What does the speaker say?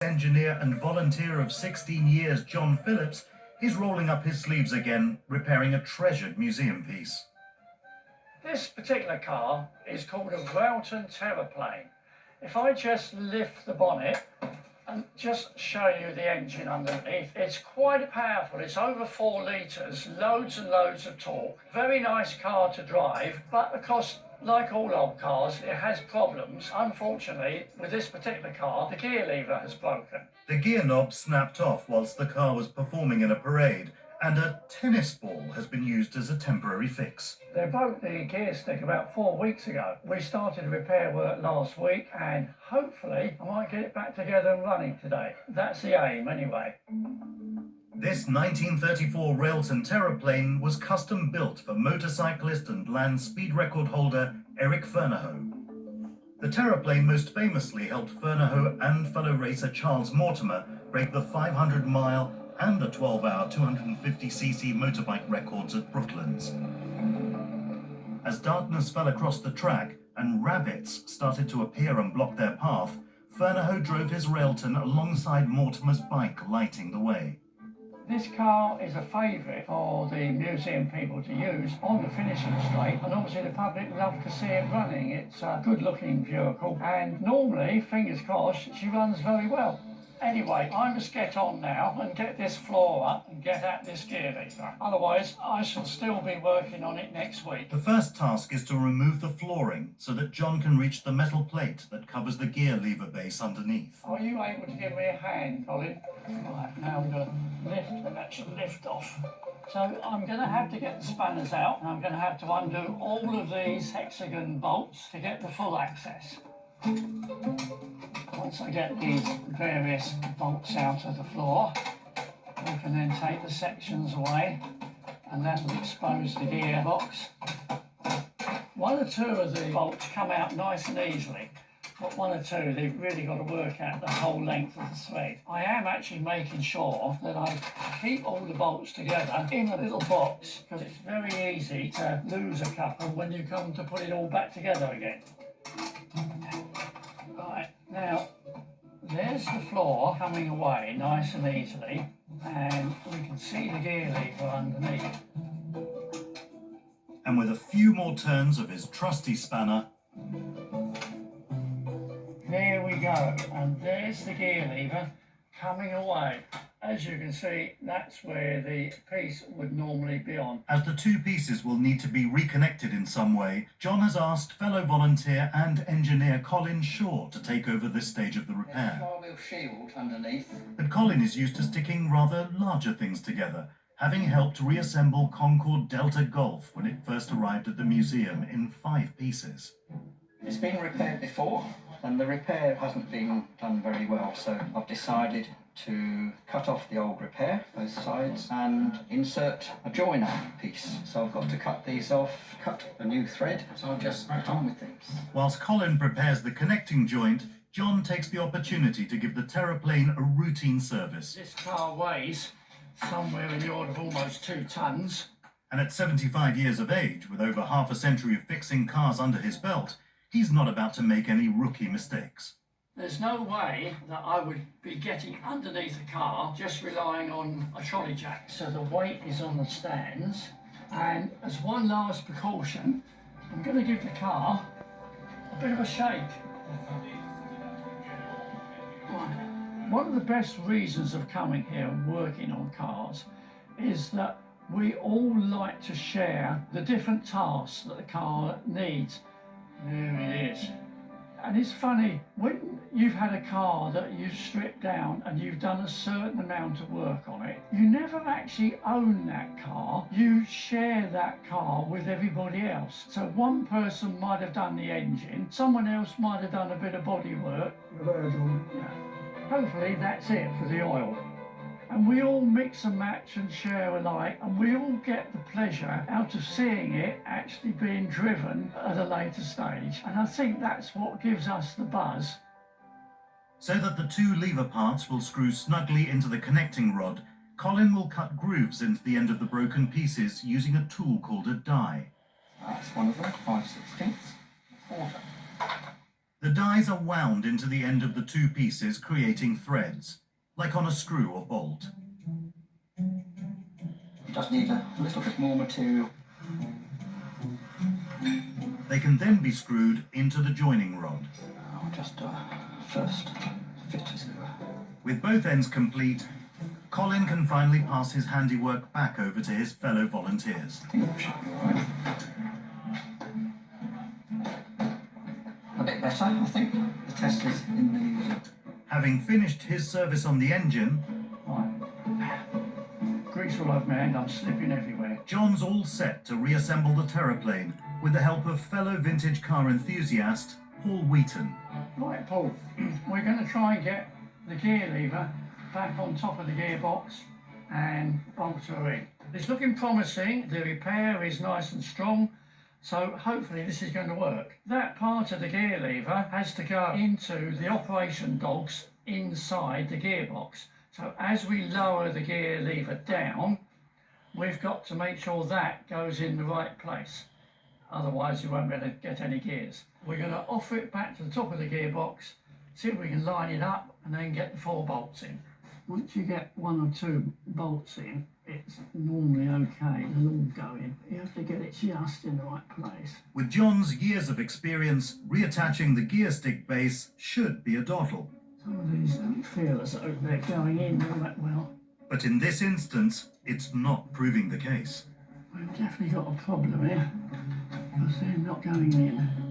Engineer and volunteer of 16 years, John Phillips, is rolling up his sleeves again, repairing a treasured museum piece. This particular car is called a Railton Terraplane. If I just lift the bonnet and just show you the engine underneath, it's quite powerful. It's over 4 litres, loads and loads of torque. Very nice car to drive, but of course, like all old cars, it has problems. Unfortunately, with this particular car, the gear lever has broken. The gear knob snapped off whilst the car was performing in a parade, and a tennis ball has been used as a temporary fix. They broke the gear stick about 4 weeks ago. We started repair work last week, and hopefully I might get it back together and running today. That's the aim anyway. This 1934 Railton Terraplane was custom built for motorcyclist and land speed record holder Eric Fernahoe. The Terraplane most famously helped Fernahoe and fellow racer Charles Mortimer break the 500-mile and the 12-hour 250cc motorbike records at Brooklands. As darkness fell across the track and rabbits started to appear and block their path, Fernahoe drove his Railton alongside Mortimer's bike, lighting the way. This car is a favourite for the museum people to use on the finishing straight, and obviously the public love to see it running. It's a good looking vehicle, and normally, fingers crossed, she runs very well. Anyway, I must get on now and get this floor up and get at this gear lever. Otherwise, I shall still be working on it next week. The first task is to remove the flooring so that John can reach the metal plate that covers the gear lever base underneath. Are you able to give me a hand, Colin? Right, now I'm going to lift, and that should lift off. So I'm going to have to get the spanners out, and I'm going to have to undo all of these hexagon bolts to get the full access. Once I get these various bolts out of the floor, we can then take the sections away, and that will expose the gearbox. One or two of the bolts come out nice and easily, but one or two, they've really got to work out the whole length of the thread. I am actually making sure that I keep all the bolts together in a little box, because it's very easy to lose a couple when you come to put it all back together again. Right, now, there's the floor coming away nice and easily, and we can see the gear lever underneath. And with a few more turns of his trusty spanner, there we go, and there's the gear lever coming away. As you can see, that's where the piece would normally be on. As the two pieces will need to be reconnected in some way, John has asked fellow volunteer and engineer Colin Shaw to take over this stage of the repair. Flywheel shield underneath. But Colin is used to sticking rather larger things together, having helped reassemble Concorde Delta Golf when it first arrived at the museum in 5 pieces. It's been repaired before, and the repair hasn't been done very well, so I've decided to cut off the old repair, both sides, and insert a joiner piece. So I've got to cut these off, cut a new thread, so I'll just get on with things. Whilst Colin prepares the connecting joint, John takes the opportunity to give the Terraplane a routine service. This car weighs somewhere in the order of almost 2 tonnes. And at 75 years of age, with over half a century of fixing cars under his belt, he's not about to make any rookie mistakes. There's no way that I would be getting underneath a car just relying on a trolley jack. So the weight is on the stands, and as one last precaution, I'm going to give the car a bit of a shake. Right. One of the best reasons of coming here and working on cars is that we all like to share the different tasks that the car needs. There it is. And it's funny, when you've had a car that you've stripped down and you've done a certain amount of work on it, you never actually own that car. You share that car with everybody else. So one person might have done the engine, someone else might have done a bit of body work. Yeah. Hopefully that's it for the oil. And we all mix and match and share alike, and we all get the pleasure out of seeing it actually being driven at a later stage. And I think that's what gives us the buzz. So that the 2 lever parts will screw snugly into the connecting rod, Colin will cut grooves into the end of the broken pieces using a tool called a die. That's one of them, 5/16, quarter. The dies are wound into the end of the two pieces, creating threads, like on a screw or bolt. It does need a little bit more material. They can then be screwed into the joining rod. I'll just first fit it. With both ends complete, Colin can finally pass his handiwork back over to his fellow volunteers. I think it should be alright. A bit better, I think. The test is in the... Having finished his service on the engine, Right. Grease all over my hand, I'm slipping everywhere. John's all set to reassemble the Terraplane with the help of fellow vintage car enthusiast Paul Wheaton. Right, Paul, we're going to try and get the gear lever back on top of the gearbox and bolt her in. It's looking promising, the repair is nice and strong, so hopefully this is going to work. That part of the gear lever has to go into the operation dogs inside the gearbox. So as we lower the gear lever down, we've got to make sure that goes in the right place. Otherwise you won't be able to get any gears. We're going to offer it back to the top of the gearbox, see if we can line it up and then get the 4 bolts in. Once you get 1 or 2 bolts in, it's normally okay, they'll all go in. You have to get it just in the right place. With John's years of experience, reattaching the gear stick base should be a doddle. Some of these don't feel as though they're going in all that well. But in this instance, it's not proving the case. We've definitely got a problem here, because they're not going in.